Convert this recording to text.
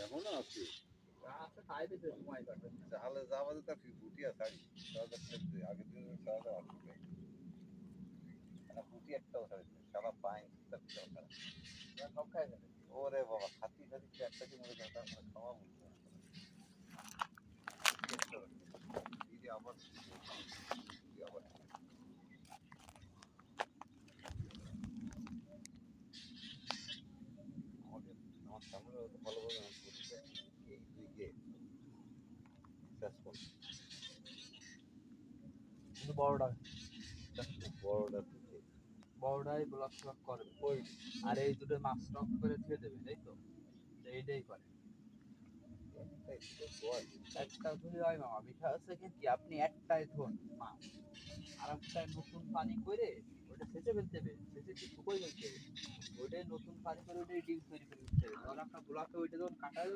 এখনো আছে তাহলে যাওয়া তো ফুটিয়া থাকি আগের দিন সারাটা আসবে ফুটি একটাও থাকবে সারা পাইন সব খাই ওরে বাবা খাতি খাতি একটা কি মরে যায় তারপরে খাওয়া বলতে আবার আবার আমাদের আমার সামনে ভালো ভালো এই দিকে শেষ করছে কিন্তু বড়টা বড়টা বড়টাই ব্লক ট্লক করবে ওই আর এই দুটো মাছ টক করে ছেড়ে দেবে তাই তো এইটাই করে একটা ধরে হয় মামা বিষয় হচ্ছে কি আপনি একটাই ধরুন মাছ আর একটাই নতুন পানি করে ওটা সেচে ফেলতে হবে সেচে কি শুকোই ফেলতে হবে ওইটাই নতুন পানি করে ওইটাই ডিম তৈরি করে ফেলতে হবে ধর একটা ব্লকে ওইটা যখন কাটা